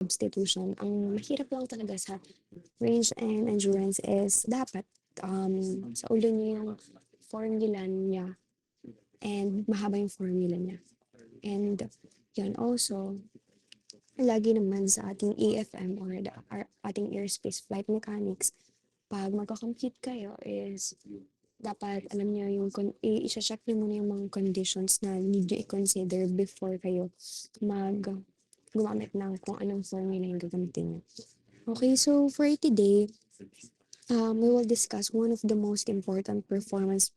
substitution. Ang mahirap lang talaga sa range and endurance is dapat sa ulo niya yung formula niya and mahaba yung formula niya. And yan also, lagi naman sa ating AFM or ating airspace flight mechanics, pag magka-compute kayo is dapat alam niyo yung i-check niyo muna yung mga conditions na need niyo i-consider before kayo gumamit ng kung anong formula yung gagamitin niyo. Okay, so for today, we will discuss one of the most important performance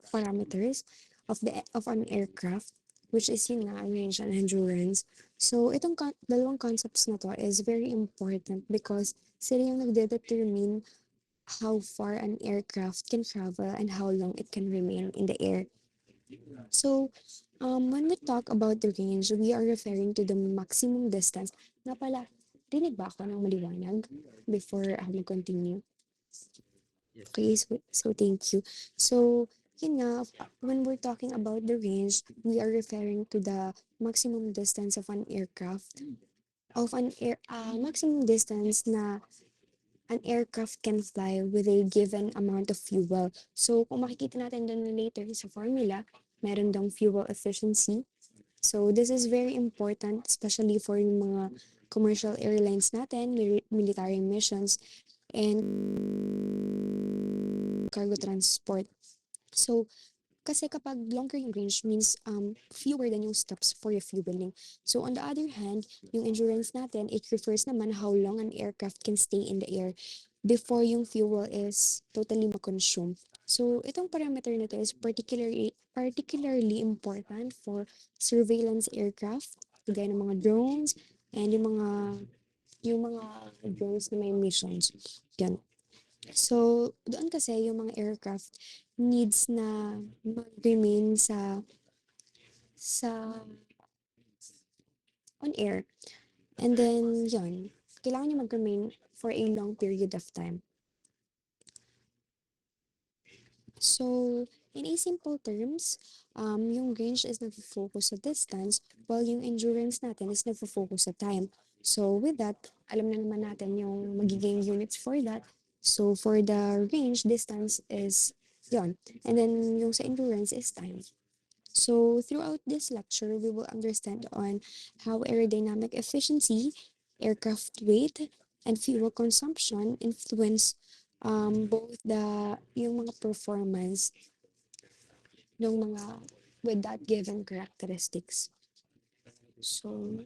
parameters of an aircraft, which is yun nga, range and endurance. So itong dalawang concepts na to is very important because sila yung nagde-determine how far an aircraft can travel and how long it can remain in the air. So, when we talk about the range, we are referring to the maximum distance. Nga pala, dinig ba ako ng maliwanag before ako mag-continue? Yes. Okay, so thank you. So, yun nga, when we're talking about the range, we are referring to the maximum distance of an aircraft, maximum distance na an aircraft can fly with a given amount of fuel. So, kung makikita natin doon later sa formula, meron dong fuel efficiency. So, this is very important, especially for yung mga commercial airlines natin, military missions, and cargo transport. So, kasi kapag longer yung range means fewer than yung stops for refueling. So on the other hand, yung endurance natin, it refers naman how long an aircraft can stay in the air before yung fuel is totally ma-consume. So itong parameter na to is particularly important for surveillance aircraft, kagaya ng mga drones, and yung mga drones na may missions. Yan. So, doon kasi yung mga aircraft needs na mag-remain sa on air. And then, yon kailangan niya mag-remain for a long period of time. So, in a simple terms, yung range is nagfo-focus sa distance while yung endurance natin is nagfo-focus sa time. So, with that, alam na naman natin yung magiging units for that. So, for the range, distance is yon. And then, yung sa endurance is time. So, throughout this lecture, we will understand on how aerodynamic efficiency, aircraft weight, and fuel consumption influence both yung mga performance ng mga with that given characteristics. So,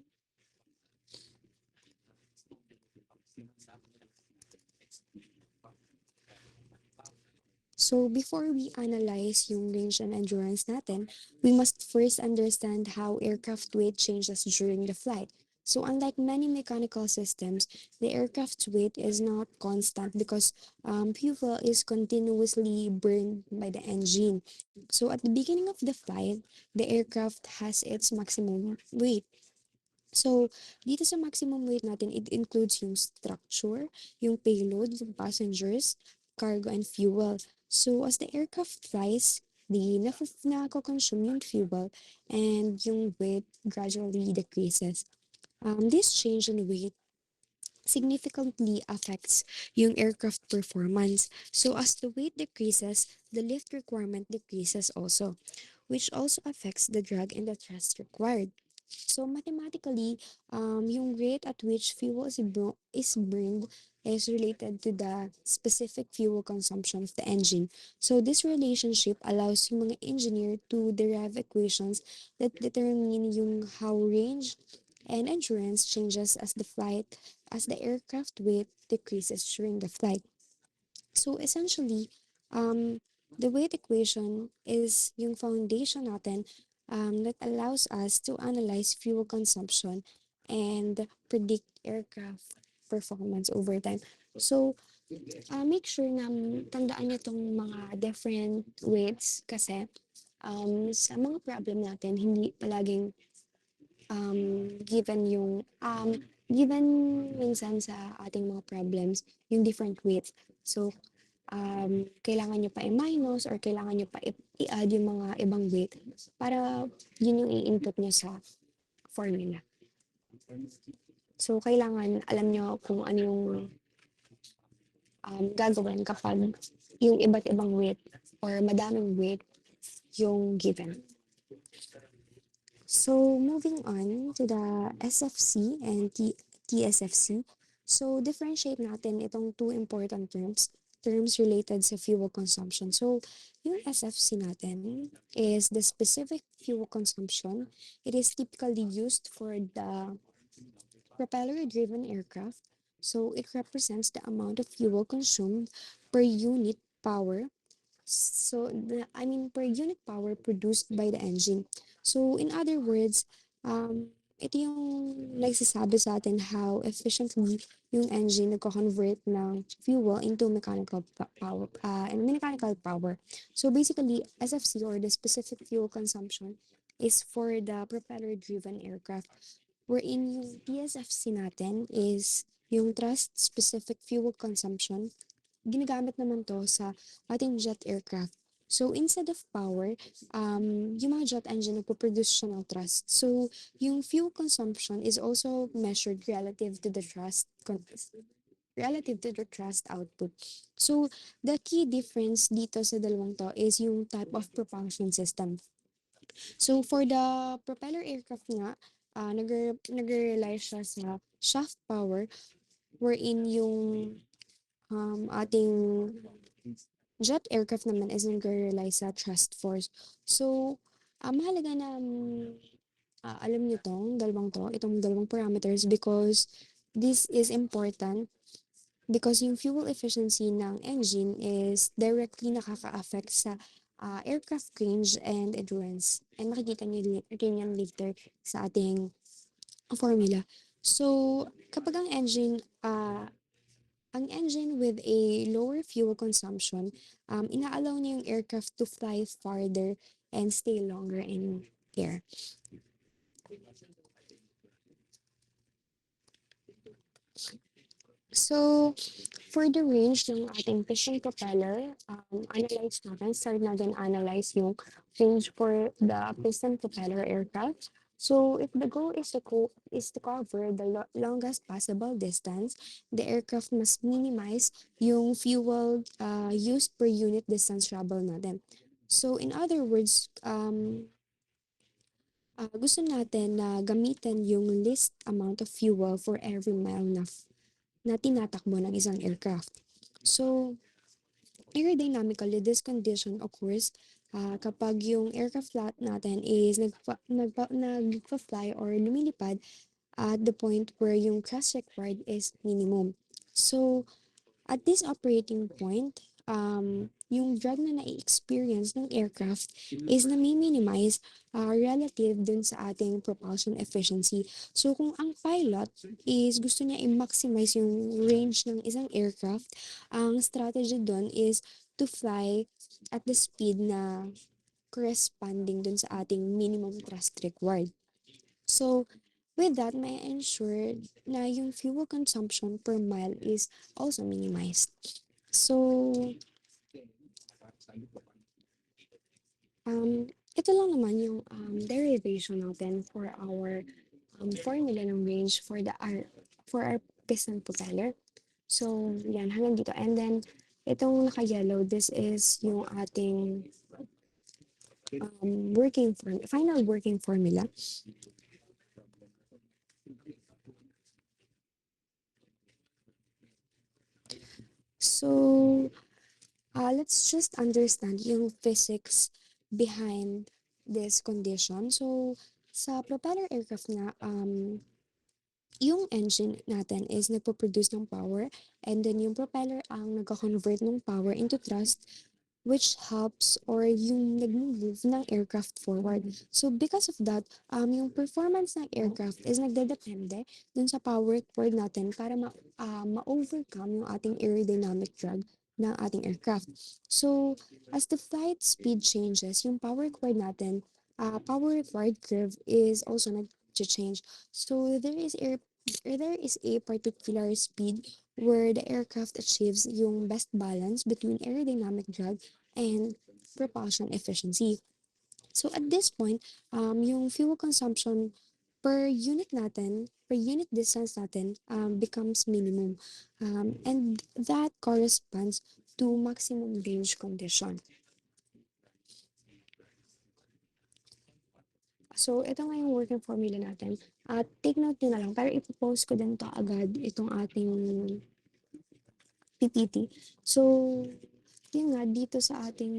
So before we analyze yung range and endurance natin, we must first understand how aircraft weight changes during the flight. So unlike many mechanical systems, the aircraft's weight is not constant because fuel is continuously burned by the engine. So at the beginning of the flight, the aircraft has its maximum weight. So, dito sa maximum weight natin, it includes yung structure, yung payload, yung passengers, cargo, and fuel. So, as the aircraft flies, nako-consume yung fuel and yung weight gradually decreases. This change in weight significantly affects yung aircraft performance. So, as the weight decreases, the lift requirement decreases also, which also affects the drag and the thrust required. So mathematically, yung rate at which fuel is burned is related to the specific fuel consumption of the engine. So this relationship allows yung mga engineer to derive equations that determine yung how range and endurance changes as the aircraft weight decreases during the flight. So essentially, the weight equation is yung foundation natin that allows us to analyze fuel consumption and predict aircraft performance over time. So, make sure na tandaan niyo tong mga different weights kasi sa mga problem natin, hindi palaging given minsan sa ating mga problems, yung different weights. So, kailangan nyo pa i-minus or kailangan nyo pa i-add yung mga ibang weight para yun yung i-input nyo sa formula. So, kailangan alam nyo kung ano yung gagawin kapag yung iba't ibang weight or madaming weight yung given. So, moving on to the SFC and TSFC. So, differentiate natin itong two important terms related sa fuel consumption. So, yung SFC natin is the specific fuel consumption. It is typically used for the propeller-driven aircraft. So, it represents the amount of fuel consumed per unit power, per unit power produced by the engine. So, in other words, ito yung nagsasabi sa atin how efficiently yung engine nagko-convert ng fuel into mechanical power. So, basically, SFC or the specific fuel consumption is for the propeller-driven aircraft wherein yung TSFC natin is yung thrust specific fuel consumption ginagamit naman to sa ating jet aircraft. So, instead of power, yung mga jet engine, nagpo-produce siya ng thrust. So, yung fuel consumption is also measured relative to the thrust output. So, the key difference dito sa dalawang to is yung type of propulsion system. So, for the propeller aircraft nga, nag-rely siya sa shaft power wherein yung ating jet aircraft naman is nag-rely sa thrust force. So, mahalaga na alam niyo itong dalawang parameters because this is important because yung fuel efficiency ng engine is directly nakaka-affect sa aircraft range and endurance. And makikita niyo rin yan later sa ating formula. So, kapag ang engine with a lower fuel consumption, ina-allow niya yung aircraft to fly farther and stay longer in air. So, for the range ng ating piston propeller, start natin analyze yung range for the piston propeller aircraft. So, if the goal is to cover the longest possible distance, the aircraft must minimize yung fuel used per unit distance travel natin. So, in other words, gusto natin na gamitin yung least amount of fuel for every mile na tinatakbo ng isang aircraft. So, aerodynamically, this condition occurs kapag yung aircraft natin is nagpa-fly or lumilipad at the point where yung thrust required is minimum. So, at this operating point, yung drag na na-experience ng aircraft is na-minimize relative dun sa ating propulsion efficiency. So, kung ang pilot is gusto niya i-maximize yung range ng isang aircraft, ang strategy dun is to fly at the speed na corresponding dun sa ating minimum thrust required. So, with that, may ensure na yung fuel consumption per mile is also minimized. So, ito lang naman yung derivation natin for our formula ng range for our piston propeller. So, yan, hanggang dito. And then, itong naka-yellow, this is yung ating final working formula. So, let's just understand yung physics behind this condition. So, sa propeller aircraft nga, yung engine natin is nagpo-produce ng power and then yung propeller ang nagko-convert ng power into thrust which helps or yung nag-move ng aircraft forward. So because of that, yung performance ng aircraft is nagdedepende dun sa power required natin para ma-overcome yung ating aerodynamic drag ng ating aircraft. So as the flight speed changes, yung power required curve is also nag-change. So there is a particular speed where the aircraft achieves yung best balance between aerodynamic drag and propulsion efficiency. So at this point, yung fuel consumption per unit distance natin becomes minimum. And that corresponds to maximum range condition. So, ito nga yung working formula natin. Take note nyo na lang, pero ipopost ko din to agad itong ating PPT. So, yun nga, dito sa ating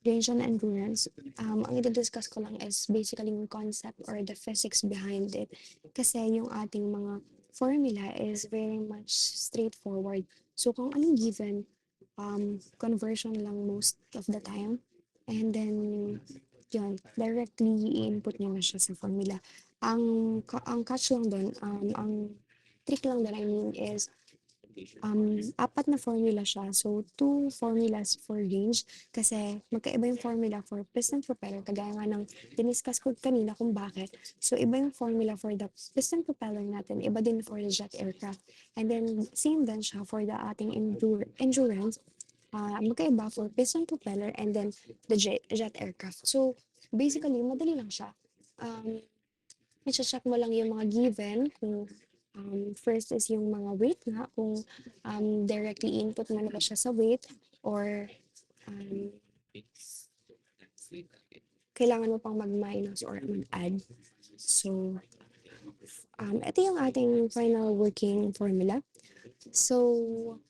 range and endurance, ang i-discuss ko lang is basically yung concept or the physics behind it. Kasi yung ating mga formula is very much straightforward. So, kung anong given, conversion lang most of the time. And then, yun, directly i-input nyo na siya sa formula. Ang catch lang doon, ang trick lang doon, I mean, is apat na formula siya. So, two formulas for range kasi magkaiba yung formula for piston propeller kagaya nga ng diniscuss ko kanina kung bakit. So, iba yung formula for the piston propeller natin, iba din for the jet aircraft. And then, same din siya for the ating endurance. Magkaiba for piston propeller and then the jet aircraft. So, basically, madali lang siya. Um, i-check mo lang yung mga given kung first is yung mga weight nga kung directly input mo na ba siya sa weight or um, kailangan mo pang mag-minus or mag-add. So, ito yung ating final working formula. So,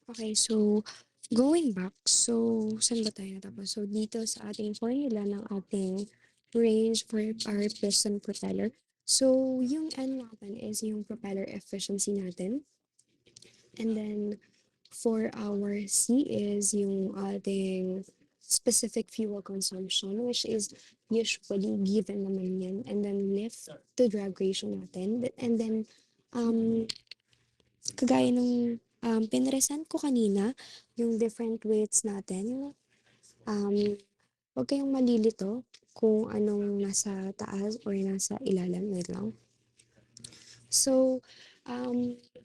okay, so going back, so saan ba tayo natapos? So dito sa ating formula ng ating range for our piston propeller. So yung N natin is yung propeller efficiency natin. And then for our C is yung ating specific fuel consumption, which is usually given naman yan. And then lift to drag ratio natin. And then, kagaya nung Pinresent ko kanina yung different weights natin. Huwag kayong malilito kung anong nasa taas or nasa ilalim. Wait lang. So,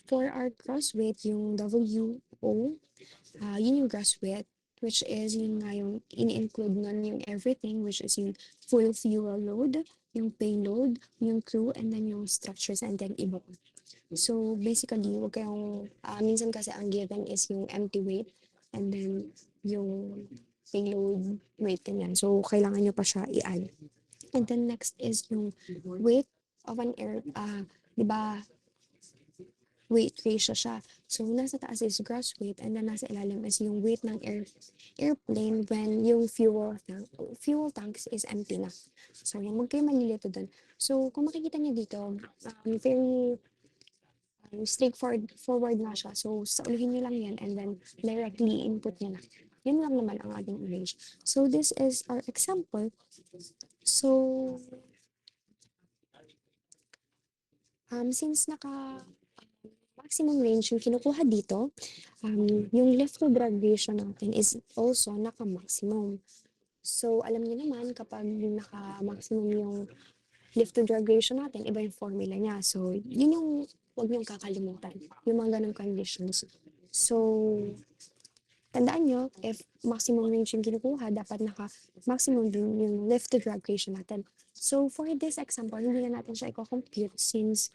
for our gross weight, yung WO, yun yung gross weight, which is yun nga yung in-include nun yung everything, which is yung full fuel load, yung payload, yung crew, and then yung structures, and then iba pa. So, basically, huwag kayong, minsan kasi ang given is yung empty weight, and then yung payload weight, ganyan. So, kailangan nyo pa siya i-add. And then next is yung weight of an di ba, weight ratio siya. So, nasa taas is gross weight and then nasa ilalim is yung weight ng airplane when yung fuel tanks is empty na. So, yan, huwag kayo malilito dun. So, kung makikita niyo dito, very forward na siya. So, saulihin niyo lang yan and then directly input niyo na. Yun lang naman ang ating range. So, this is our example. So, since maximum range yung kinukuha dito, yung lift to drag ratio natin is also naka-maximum. So, alam niyo naman kapag naka-maximum yung lift to drag ratio natin, iba yung formula niya. So, yun yung huwag niyong kakalimutan. Yung mga ganong conditions. So, tandaan nyo, if maximum range yung kinukuha, dapat naka-maximum din yung lift to drag ratio natin. So, for this example, hindi na natin siya i-compute since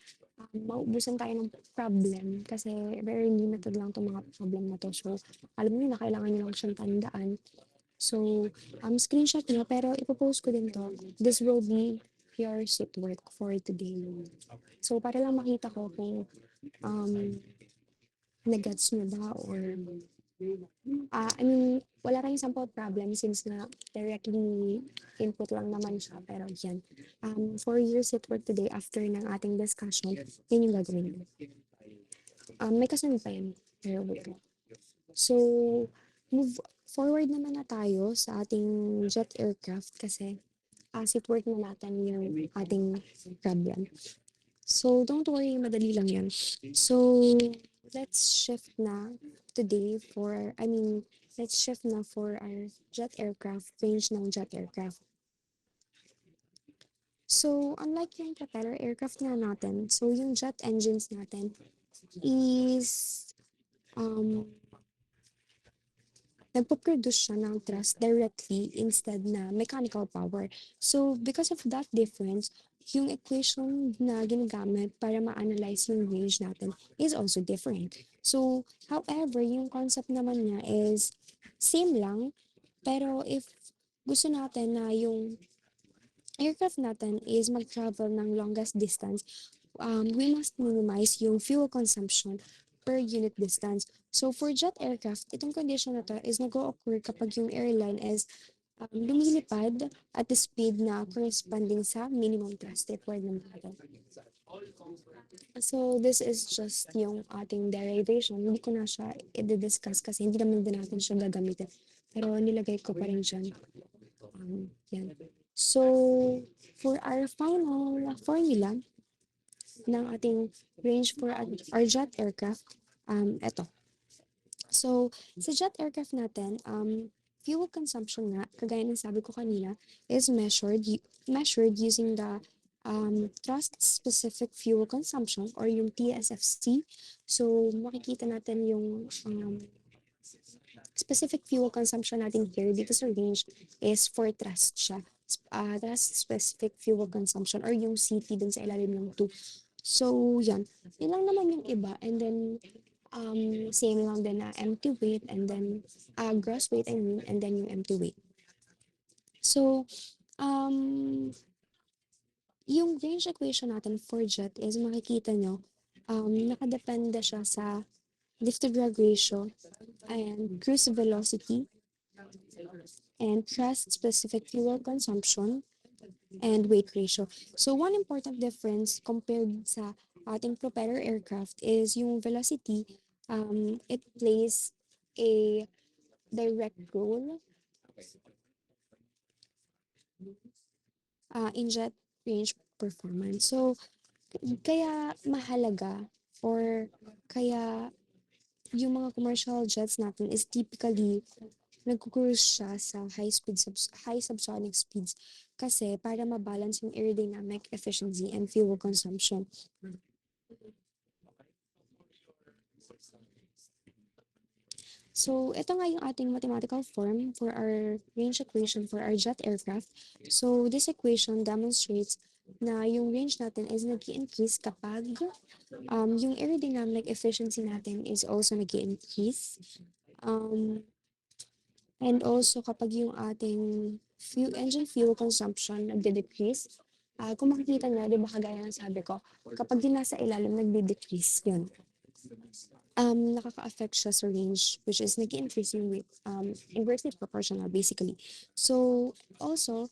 maubusan tayo ng problem kasi very limited lang itong mga problem na to. So, alam niyo na kailangan niyo lang siyang tandaan. So, screenshot niyo, pero ipopost ko din to. This will be your sheet work for today. So, para lang makita ko kung um, nag-gets niyo ba or I mean, wala tayong sample problem since na directly input lang naman siya. Pero yan, for your set work today, after ng ating discussion, yun yung gagawin mo. May kasunod pa yan. Pero wait lang. So, move forward naman na tayo sa ating jet aircraft kasi sit work na natin yung ating problem. So, don't worry, madali lang yan. So, let's shift na today let's shift na for our jet aircraft, range ng jet aircraft. So, unlike yung propeller aircraft nga natin, so yung jet engines natin is um, nagpo-produce siya ng thrust directly instead na mechanical power. So, because of that difference, yung equation na ginagamit para ma-analyze yung range natin is also different. So, however, yung concept naman niya is same lang, pero if gusto natin na yung aircraft natin is mag-travel ng longest distance, we must minimize yung fuel consumption per unit distance. So for jet aircraft, itong condition na to is nag-occur kapag yung airline is lumilipad at the speed na corresponding sa minimum thrust required ng natin. So this is just yung ating derivation. Hindi ko na siya i-discuss kasi hindi naman din natin siya gagamitin. Pero nilagay ko pa rin dyan. Yan. So, for our final formula ng ating range for our jet aircraft, eto. So, sa jet aircraft natin, fuel consumption nga, kagaya ng sabi ko kanina, is measured using the thrust-specific fuel consumption or yung TSFC. So, makikita natin yung specific fuel consumption natin here dito sa range is for thrust siya. Thrust-specific fuel consumption or yung CT dun sa ilalim ng 2. So, yan. Yun lang naman yung iba. And then, same lang din na empty weight and then gross weight, and then yung empty weight. So, yung range equation natin for jet is makikita nyo, nakadepende siya sa lift to drag ratio and cruise velocity and thrust specific fuel consumption and weight ratio. So one important difference compared sa ating propeller aircraft is yung velocity, it plays a direct role in jet range performance. So kaya mahalaga or kaya yung mga commercial jets natin is typically nagko-cruise siya sa high subsonic speeds kasi para mabalance yung aerodynamic efficiency and fuel consumption. So, ito nga yung ating mathematical form for our range equation for our jet aircraft. So, this equation demonstrates na yung range natin is nag increase kapag yung aerodynamic efficiency natin is also nag increase. Um, and also kapag yung ating engine fuel consumption nagde-decrease, kung makikita nyo, di ba kagaya ng sabi ko, kapag yung nasa ilalim nagde-decrease, yun nakaka-affect siya sa range, which is nag-increase yung weight, inversely proportional basically. So, also,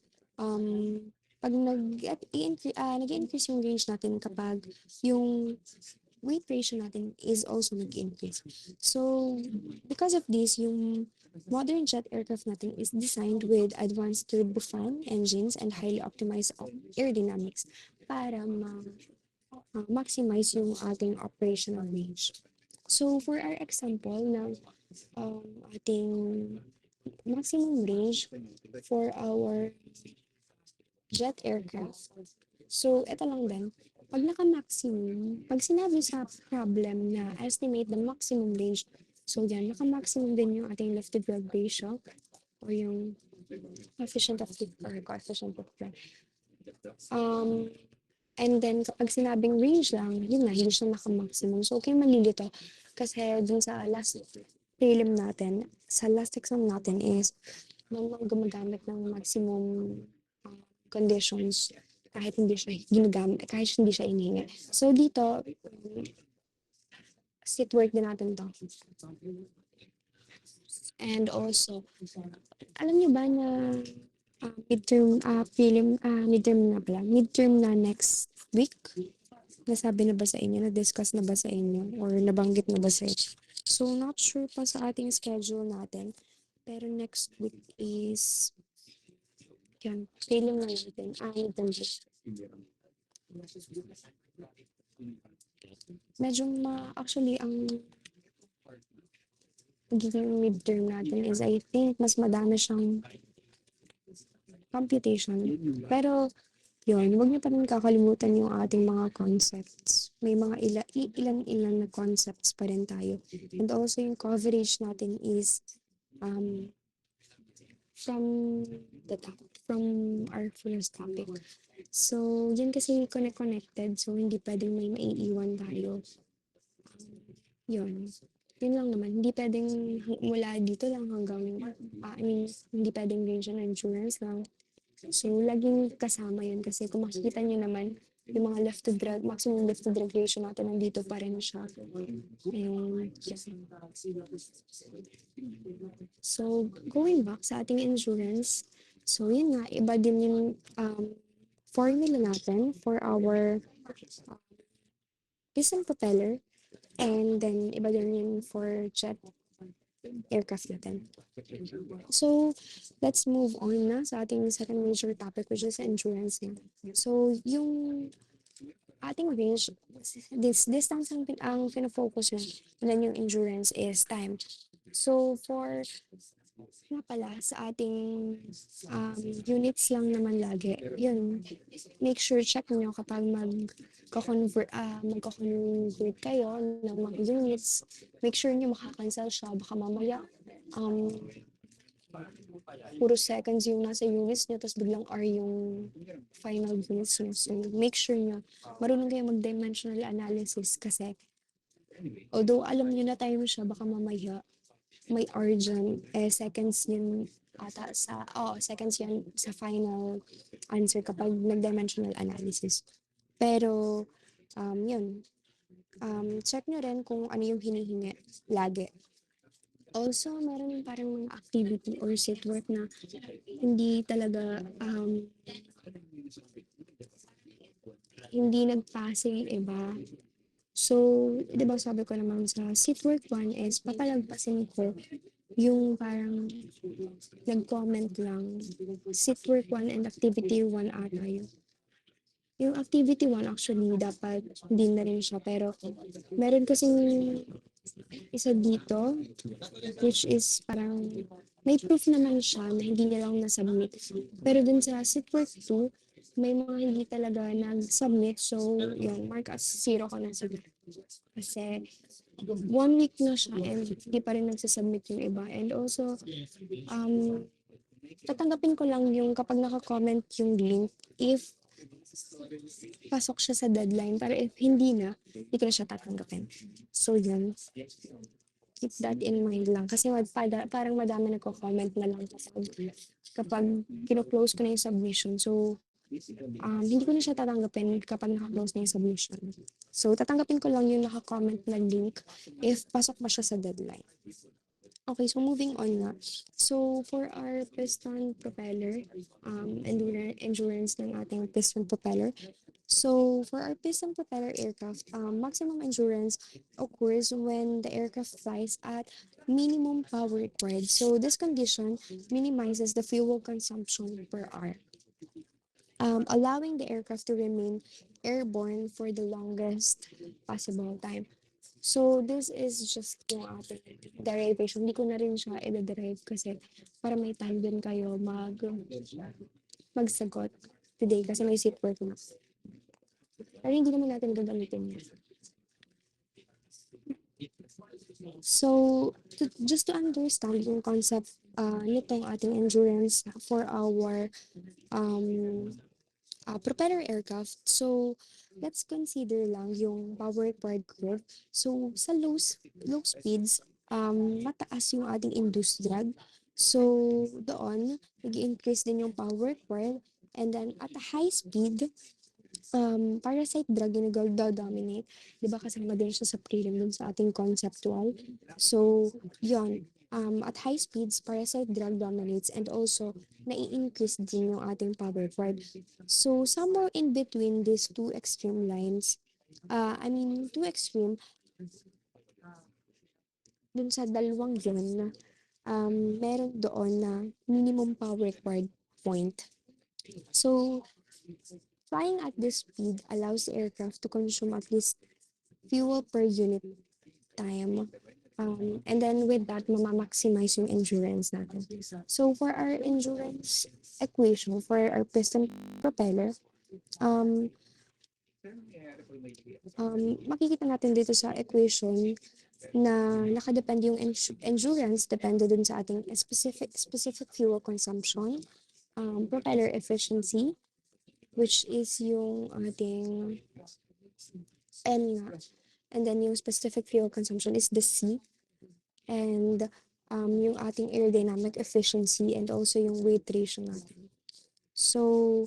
pag nag-increase yung range natin kapag yung weight ratio natin is also nag-increase. So, because of this, yung modern jet aircraft natin is designed with advanced turbofan engines and highly optimized aerodynamics para maximize yung ating operational range. So, for our example ng ating maximum range for our jet aircraft. So, ito lang din. Pag naka-maximum, pag sinabi sa problem na estimate the maximum range, so yan, naka-maximum din yung ating lift-to-drag ratio or yung coefficient of lift or coefficient of drag. Um, And then, kapag sinabing range lang, yun na, hindi siya naka-maximum. So, okay, malilito. Kasi dun sa last prelim natin, sa last exam natin is, mamang gumagamit ng maximum conditions kahit hindi siya ginagamit, kahit hindi siya inihingi. So, dito, sit work din natin to. And also, alam niyo ba na midterm na pala, midterm na next week? Nasabi na ba sa inyo, na-discuss na ba sa inyo, or nabanggit na ba sa inyo? So, not sure pa sa ating schedule natin, pero next week is, yan, prelim na natin, midterm break. Medyo actually, ang magiging midterm natin is, I think, mas madami siyang computation. Pero, yun, huwag niyo pa rin kakalimutan yung ating mga concepts. May mga ilan-ilan na concepts pa rin tayo. And also yung coverage natin is um, from the top, from our first topic. So, yun kasi connected. So, hindi pwedeng may maiiwan tayo. Yun. Yun lang naman. Hindi pwedeng mula dito lang hanggang, hindi pwedeng range and endurance lang. So, laging kasama yun kasi kung makikita nyo naman, yung mga left to drag, maximum left to drag ratio natin nandito pa rin siya. And, yeah. So, going back sa ating endurance, so yun nga, iba din yung formula natin for our piston propeller. And then, iba din yun for jet aircraft natin. So, let's move on na sa ating second major topic, which is endurance. So, yung ating range, this distance ang pinafocus nyo, and then yung endurance is time. So, for nga pala, sa ating units lang naman lagi, yun, make sure check nyo kapag magko-convert kayo ng mga units, make sure nyo makakancel siya, baka mamaya, puro seconds yung nasa units nyo, tapos biglang R yung final units nyo. So, make sure nyo, marunong kayo mag-dimensional analysis kasi, although alam nyo na time siya, baka mamaya, may R dyan, seconds yun ata seconds yan sa final answer kapag nag-dimensional analysis. Pero, yun, check nyo rin kung ano yung hinihingi lagi. Also, meron parang mga activity or set work na hindi talaga hindi nagpasa yung iba. So, di ba sabi ko naman sa seat work 1 is papalagpasin ko yung parang nag-comment lang. Seat work 1 and activity 1 ata yun. Yung activity 1 actually dapat hindi na rin siya pero meron kasing Isa dito, which is parang may proof naman siya na hindi niya lang na-submit. Pero dun sa Sitwork 2, may mga hindi talaga nag-submit. So, yun, mark as zero ko na sa kasi 1 week na siya and hindi pa rin nagsasubmit yung iba. And also, um, tatanggapin ko lang yung kapag naka-comment yung link if pasok siya sa deadline. Pero if hindi na, hindi ko na siya tatanggapin. So, yun. Keep that in mind lang. Kasi parang madami nagko-comment na lang kapag kino-close ko na yung submission. So, hindi ko na siya tatanggapin kapag naka-close na yung submission. So, tatanggapin ko lang yung naka-comment na link if pasok pa siya sa deadline. Okay, so moving on na. So, for our piston propeller, endurance ng ating piston propeller. So, for our piston propeller aircraft, maximum endurance occurs when the aircraft flies at minimum power required. So, this condition minimizes the fuel consumption per hour, allowing the aircraft to remain airborne for the longest possible time. So, this is just yung ating derivation. Hindi ko na rin siya i-derive kasi para may time din kayo magsagot today kasi may seat work na. Pero hindi naman natin gagamitin yun. So, just to understand yung concept nitong ating endurance for our um, propeller aircraft. So, let's consider lang yung power required curve. So, sa low speeds, mataas yung ating induced drag. So, doon, nag-increase din yung power required. And then, at a high speed, parasite drug yung nagdo-dominate. Di ba kasama din siya sa prelim dun sa ating conceptual. So, yon at high speeds, parasite drug dominates and also nai-increase din yung ating power required. So, somewhere in between these two extreme lines, two extreme, dun sa dalawang yun, meron doon na minimum power required point. So, flying at this speed allows the aircraft to consume at least fuel per unit time. And then with that, maximize yung endurance natin. So for our endurance equation, for our piston propeller, um, makikita natin dito sa equation na nakadepende yung endurance, depende dun sa ating specific fuel consumption, propeller efficiency, which is yung ating N nga. And then yung specific fuel consumption is the C. And yung ating aerodynamic efficiency and also yung weight ratio natin. So,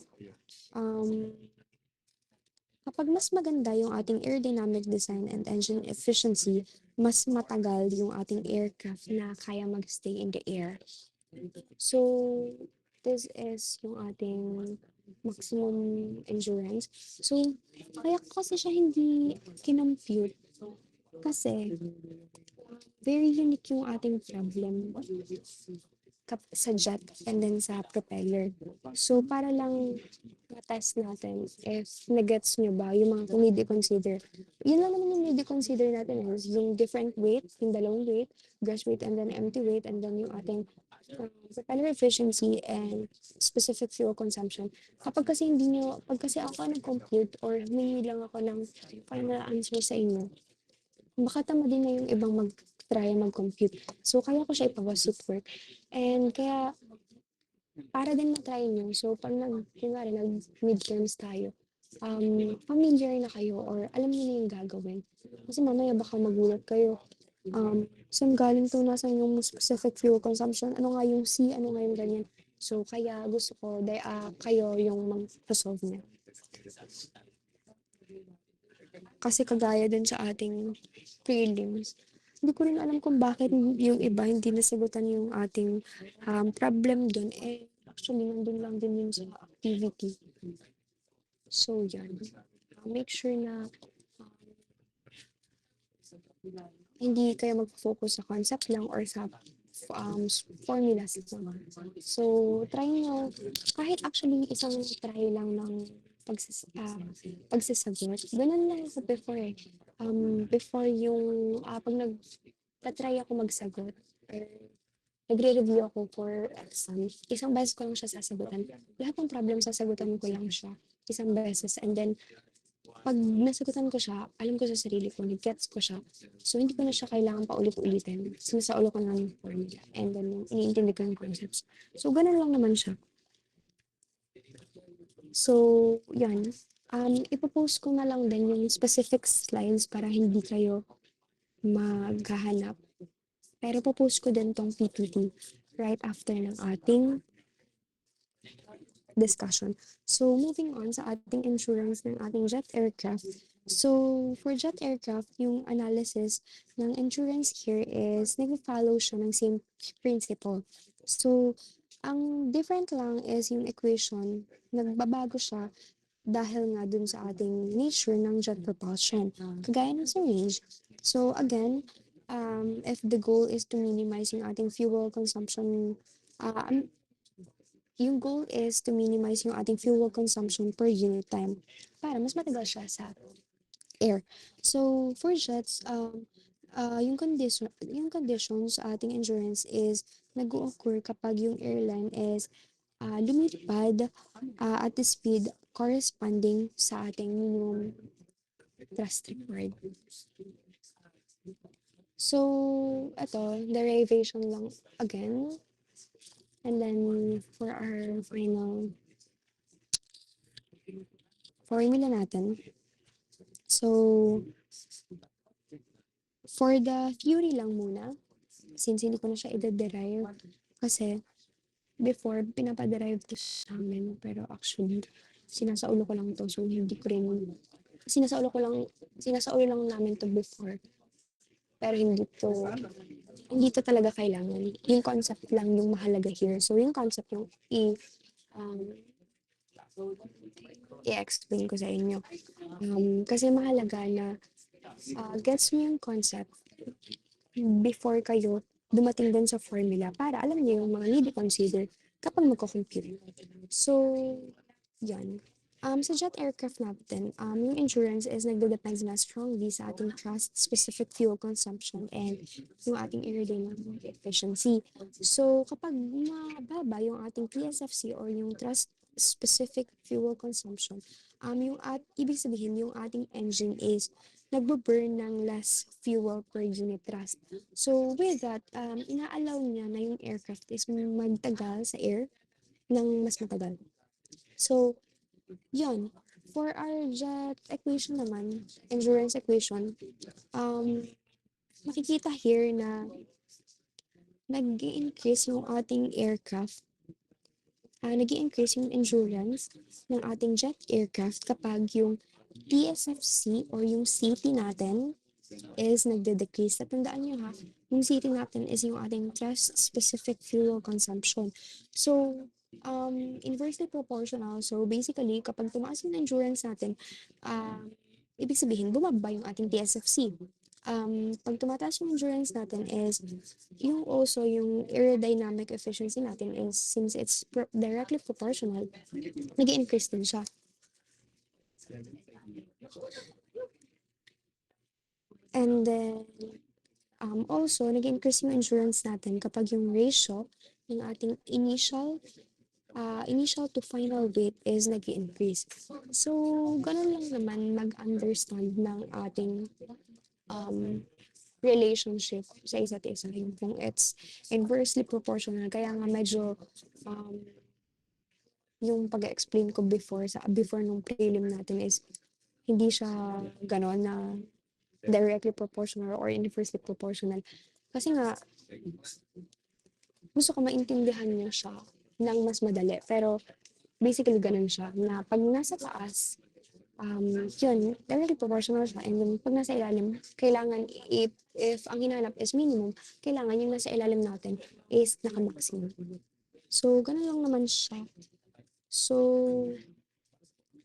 um, kapag mas maganda yung ating aerodynamic design and engine efficiency, mas matagal yung ating aircraft na kaya magstay in the air. So, this is yung ating maximum endurance. So, kaya ko kasi siya hindi kinompute kasi very unique yung ating problem sa jet and then sa propeller. So, para lang na-test natin if nagets nyo ba yung mga kung consider. Yun lang naman yung consider natin is yung different weight, yung dalawang weight, gross weight and then empty weight and then yung ating propeller efficiency and specific fuel consumption. Kapag kasi hindi nyo, pag kasi ako nag-compute or humingi lang ako ng final answer sa inyo, baka tama din na yung ibang mag-try mag-compute. So, kaya ko siya ipawasit work. And kaya, para din matry nyo. So, pag kunwari, nag-midterms tayo, familiar na kayo or alam niyo na yung gagawin. Kasi mamaya baka magulat kayo. Saan galing to? Nasaan yung specific fuel consumption? Ano nga yung C? Ano nga yung ganyan? So, kaya gusto ko, kayo yung mag-resolve niya. Kasi kagaya din sa ating prelims, hindi ko rin alam kung bakit yung iba hindi nasagutan yung ating problem dun. Actually, nandun lang din yun sa activity. So, yan. Make sure na hindi kayo mag-focus sa concept lang or sa formulas lang. So, try nyo, kahit actually isang try lang ng pagsasagot. Ganun lang sa before eh. before yung, 'pag nagta-try ako magsagot or nagre-review ako for exam, isang beses ko lang siya sasagutan. Lahat ng problem sasagutan ko lang siya isang beses and then 'pag nasagutan ko siya, alam ko sa sarili ko, na-gets ko siya. So, hindi ko na siya kailangan paulit-ulitin. Sinasaulo ko na lang yung formula and then iniintindi ko yung concepts. So, gano'n lang naman siya. So, 'yan. Ipo-post ko na lang din yung specific slides para hindi kayo maghahanap. Pero po-post ko din 'tong PPT right after ng ating discussion. So, moving on sa ating insurance ng ating jet aircraft. So, for jet aircraft, yung analysis ng insurance here is nag-follow siya ng same principle. So, ang different lang is yung equation, nagbabago siya dahil nga dun sa ating nature ng jet propulsion, kagaya ng sa range. So, again, if the goal is to minimize yung ating fuel consumption, uh, yung goal is to minimize yung ating fuel consumption per unit time para mas matagal siya sa air. So, for jets, yung conditions sa ating endurance is nag-occur kapag yung airline is lumilipad at the speed corresponding sa ating minimum thrust required. So, ito, derivation lang again. And then, for our final formula natin. So, for the theory lang muna, since hindi ko na siya i-derive, kasi before, pinapaderive to sa amin, pero actually, sinasaulo ko lang to, so hindi ko rin, sinasaulo lang namin to before, pero hindi to talaga kailangan. Yung concept lang yung mahalaga here. So, yung concept yung um, i-explain ko sa inyo. Kasi mahalaga na gets mo yung concept before kayo dumating dun sa formula para alam niyo yung mga need to consider kapag magko-compute. So, yan. Sa jet aircraft natin, yung insurance is nagde-depends na strongly sa ating thrust-specific fuel consumption and yung ating aerodynamic efficiency. So, kapag mababa yung ating TSFC or yung thrust-specific fuel consumption, ibig sabihin yung ating engine is nagbo-burn ng less fuel per unit thrust. So, with that, inaalaw niya na yung aircraft is magtagal sa air ng mas matagal. So, yun. For our jet equation naman, endurance equation, makikita here na nag-increase yung ating aircraft, nag-increase yung endurance ng ating jet aircraft kapag yung TSFC or yung CT natin is nagde-decrease. Tandaan nyo ha, yung CT natin is yung ating thrust-specific fuel consumption. So, inversely proportional. So, basically, kapag tumaas yung endurance natin, ibig sabihin, bumaba yung ating TSFC. Pag tumataas yung endurance natin is, yung also yung aerodynamic efficiency natin is, since it's directly proportional, nag-increase din siya. And then, also, nag-increase yung insurance natin kapag yung ratio ng ating initial to final weight is nag increase. So, ganun lang naman mag-understand ng ating relationship sa isa't isa. Yung kung it's inversely proportional. Kaya nga medyo yung pag-explain ko before nung prelim natin is hindi siya ganon na directly proportional or inversely proportional. Kasi nga, gusto ko maintindihan niyo siya ng mas madali. Pero, basically, ganun siya. Na pag nasa taas, yun, directly proportional siya. And then, pag nasa ilalim, kailangan, if ang hinanap is minimum, kailangan yung nasa ilalim natin is naka-maximum. So, ganun lang naman siya. So,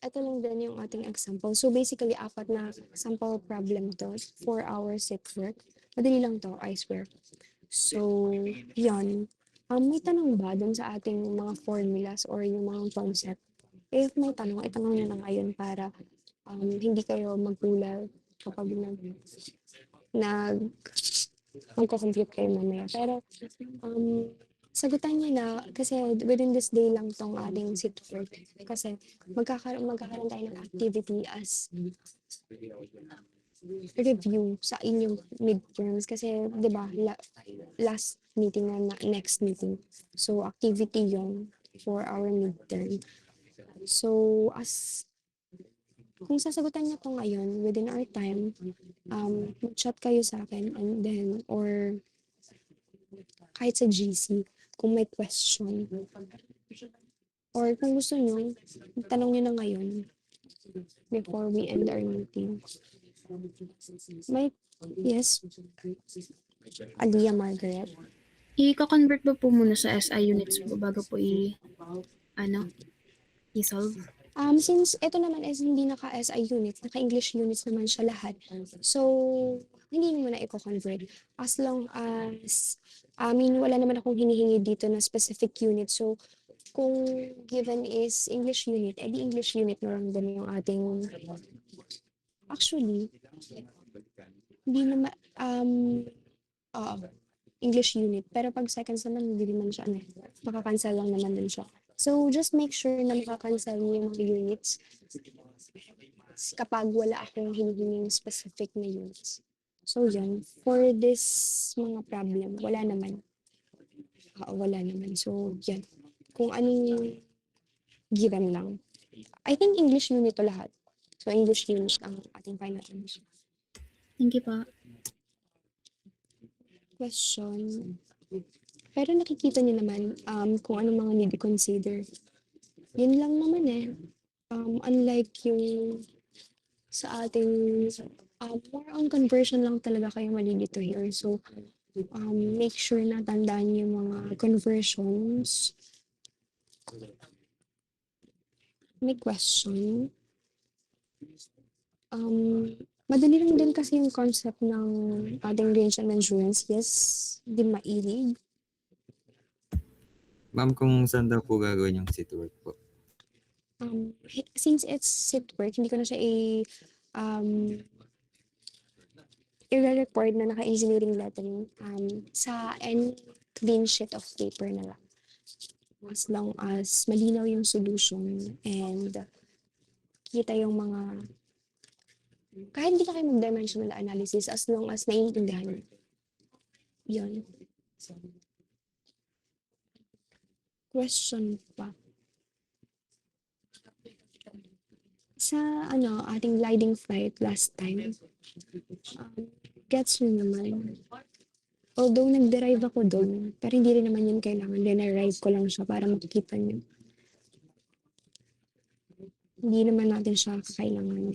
ito lang din yung ating example. So, basically, 4 na sample problem to for our set work. Madali lang to, I swear. So, yun. May tanong ba dun sa ating mga formulas or yung mga concept? If may tanong, itanong nyo na ngayon para hindi kayo magkulal kapag nag magko-compute kayo mamaya. Pero sagutan niyo na kasi within this day lang tong ating sit work. Kasi magkakaroon tayo ng activity as review sa inyong midterms kasi 'di ba last meeting na next meeting. So activity yon for our midterm. So as kung sasagutan niyo 'to ngayon within our time, mag-chat kayo sa akin and then or kahit sa GC kung may question or kung gusto niyo, tanong niyo na ngayon before we end our meeting. May yes, Aliyah Margaret. I-convert ba po muna sa SI units po bago po ano, i-solve? Since ito naman is hindi naka-SI units, naka-English units naman siya lahat. So, hindi mo na i-convert. As long as, wala naman akong hinihingi dito na specific unit. So, kung given is English unit, edi English unit na lang din yung ating, actually, hindi naman, oo, English unit. Pero pag seconds naman, hindi naman siya, makakancel lang naman din siya. So, just make sure na makakancel niyo yung mga units kapag wala akong hinihinging specific na units. So, yan. For this mga problem, wala naman. Wala naman. So, yan. Kung anong given lang. I think English unit to lahat. So, English unit ang ating final answer. Thank you po. Question. Pero nakikita niyo naman kung ano mga need i-consider. Yun lang naman eh. Unlike yung sa ating more on conversion lang talaga kayo malilito here. So, make sure na tandaan yung mga conversions. May question. Madali lang din kasi yung concept ng ating range and endurance. Yes, di mailig. Ma'am, kung saan daw po gagawin yung sit work po? Since it's sit work, hindi ko na siya i-record na naka-engineering lettering sa any clean sheet of paper na lang. As long as malinaw yung solution and kita yung mga kahit hindi na kayo mag-dimensional analysis as long as naiintindihan nyo. Yun. Question pa. Sa ating gliding flight last time, gets nyo naman. Although nag-derive ako doon, pero hindi rin naman yun kailangan. Dinerive ko lang siya para makikita nyo. Hindi naman natin siya kakailangan.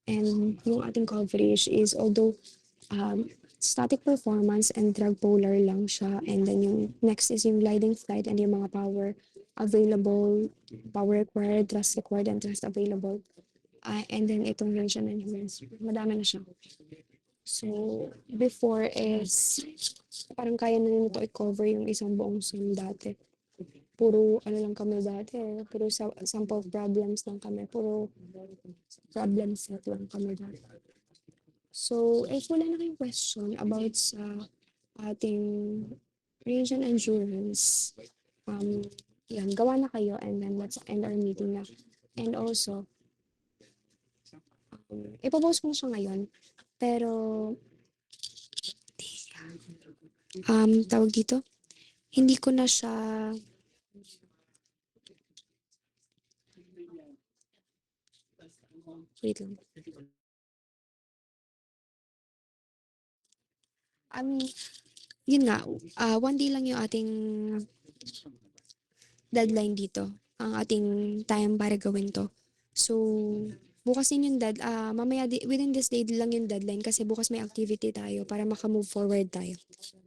And yung ating coverage is although static performance and drag polar lang siya. And then yung next is yung gliding flight and yung mga power available, power required, thrust required, and thrust available. And then itong range and endurance. Madami na siya. So, before is parang kaya na nito i-cover yung isang buong SEM dati. Puro lang kami dati. Puro sample problems lang kami. Puro problem set lang kami dati. So, if wala na kayong question about sa ating range and endurance, yan, gawa na kayo and then let's end our meeting na. And also, ipopost ko na siya ngayon. Pero, tawag dito, hindi ko na siya wait lang. Yun nga, one day lang yung ating deadline dito. Ang ating time para gawin to. So, bukas din yung mamaya within this day lang yung deadline kasi bukas may activity tayo para maka-move forward tayo.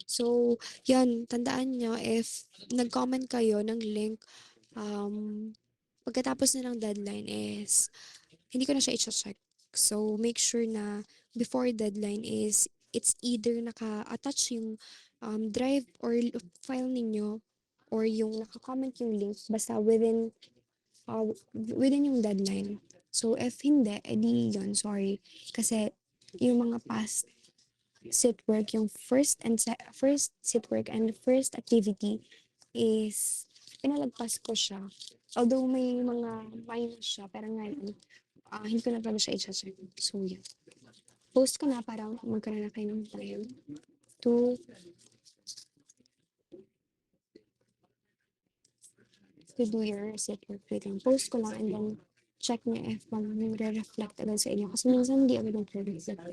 So, yan, tandaan nyo if nag-comment kayo ng link pagkatapos na ng deadline is hindi ko na siya i-check. So, make sure na before deadline is it's either naka-attach yung drive or file ninyo or yung naka-comment yung link basta within yung deadline. So, if hindi, edi yun, sorry. Kasi yung mga past sit work, yung first sit work and first activity is pinalagpas ko siya. Although may mga minus siya, pero ngayon, hindi ko na talaga siya i-check. So, yeah. Post ko na para magkaroon na kayo ng time to do your sit work. Wait lang, post ko lang and then check niyo if mag-reflect agad sa inyo. Kasi minsan hindi agad nag-reflect.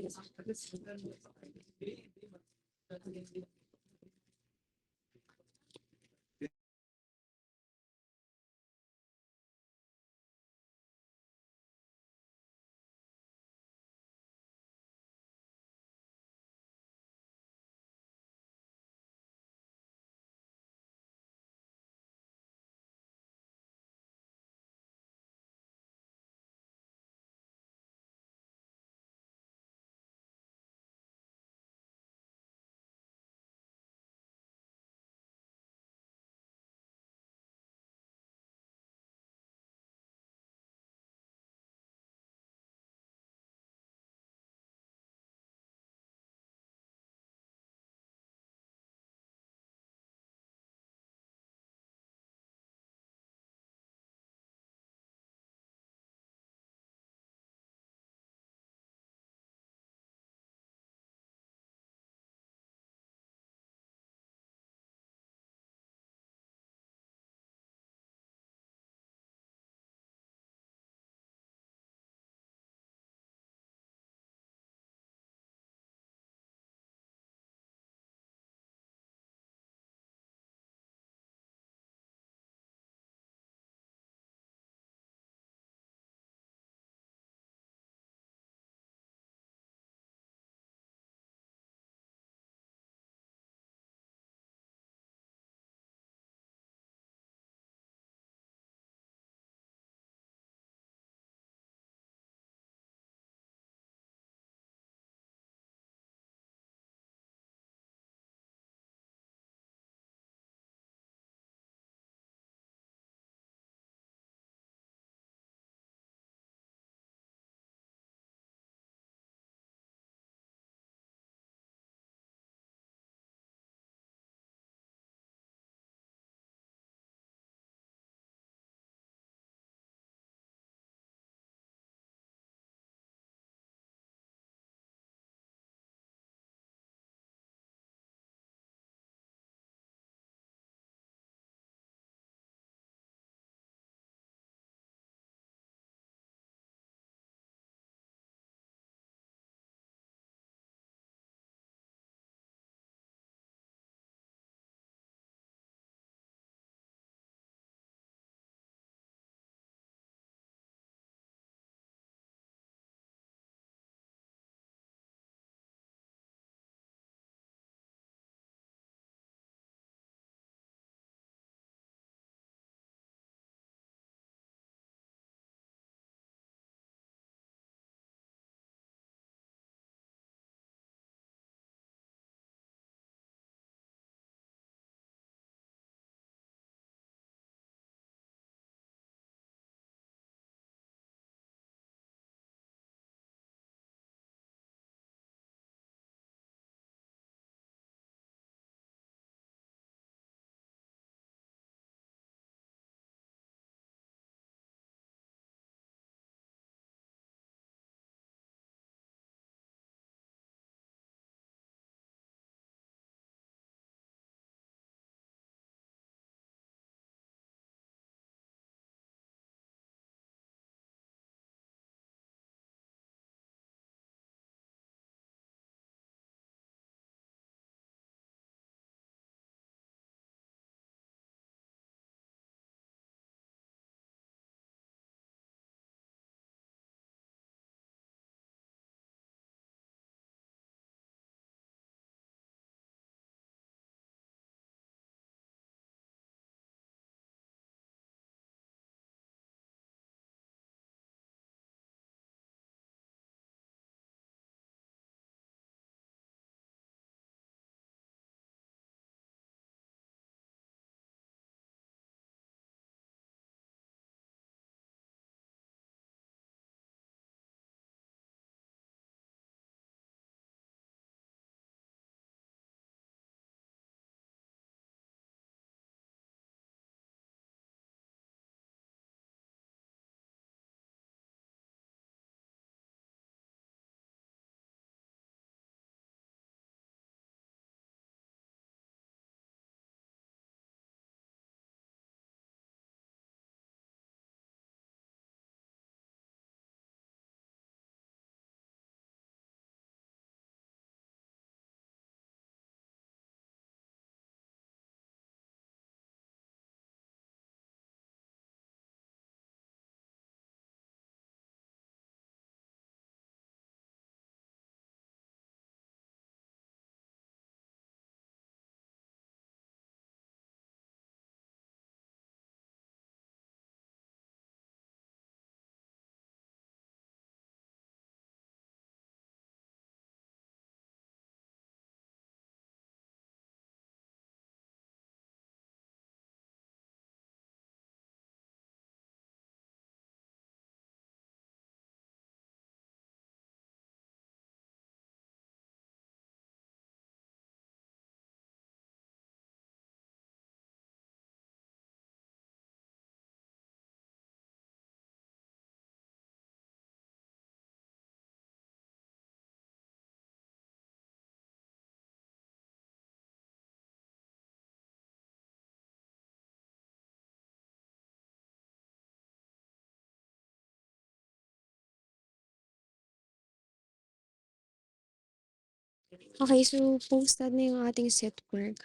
Okay, so posted na yung ating set work.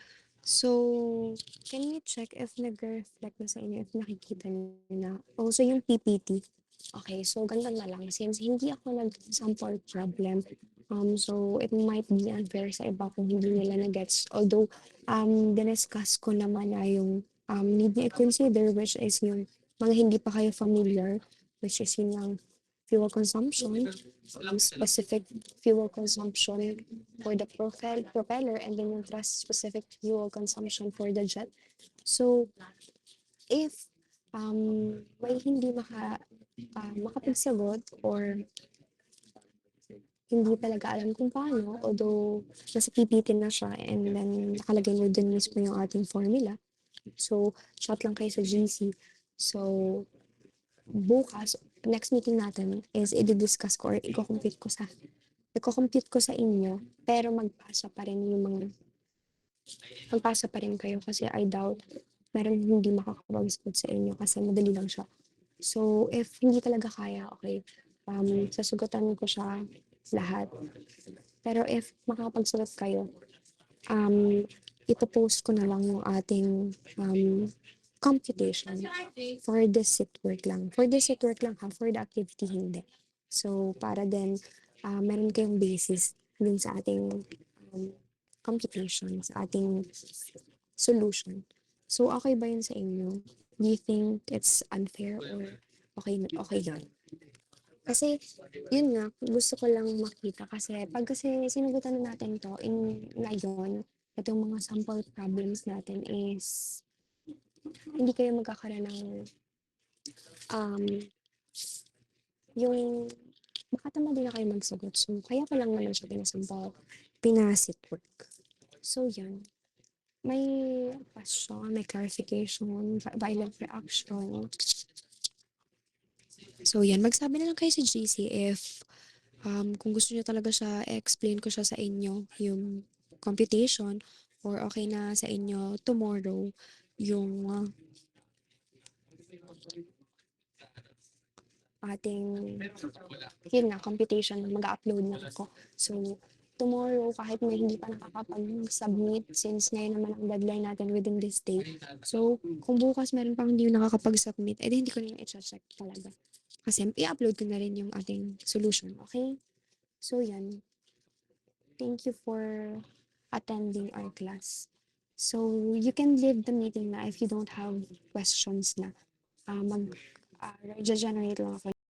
So, can you check if nag-reflect na sa inyo, if nakikita niyo na? Also, yung PPT. Okay, so ganito na lang. Since hindi ako nag-sample problem, so it might be unfair sa iba kung hindi nila na-gets. Although, diniscuss ko naman na yung need niyo i-consider, which is yung mga hindi pa kayo familiar, which is yung fuel consumption, specific fuel consumption for the propeller, and then yung thrust specific fuel consumption for the jet. So, if may hindi makapagsagot or hindi talaga alam kung paano, although nasa PPT na siya and then nakalagay na dun mismo yung ating formula. So, chat lang kayo sa GC. So, bukas, next meeting natin is i-discuss ko or i-compute ko sa inyo, pero magpasa pa rin kayo kasi I doubt meron hindi makakapag-sagot sa inyo kasi madali lang siya. So, if hindi talaga kaya, okay, sasagutan ko siya lahat. Pero if makakapagsagot kayo, um, ipopost ko na lang yung ating computation for the sit work lang. For the sit work lang ha, for the activity hindi. So, para din meron kayong basis dun sa ating um, computation, sa ating solution. So, okay ba yun sa inyo? Do you think it's unfair or okay yun? Kasi, yun nga, gusto ko lang makita kasi pag kasi sinagutan na natin to ngayon, itong mga sample problems natin is hindi kayo magkakaroon ng um, yung makatamad na kayo magsagot. So, kaya ko lang naman siya pinasample, pinasit work. So, yan. May question, may clarification, violent reaction. So, yan. Magsabi na lang kayo sa GC if kung gusto niyo talaga siya, explain ko siya sa inyo yung computation or okay na sa inyo tomorrow yung ating yun na, computation, mag-upload na ako. So, tomorrow, kahit may hindi pa nakakapag-submit, since ngayon naman ang deadline natin within this day. So, kung bukas meron pang hindi nakakapag-submit, edi hindi ko na yung i-check talaga. Kasi i-upload ko na rin yung ating solution, okay? So, yan. Thank you for attending our class. So, you can leave the meeting na if you don't have questions na. Mag-generate lang ako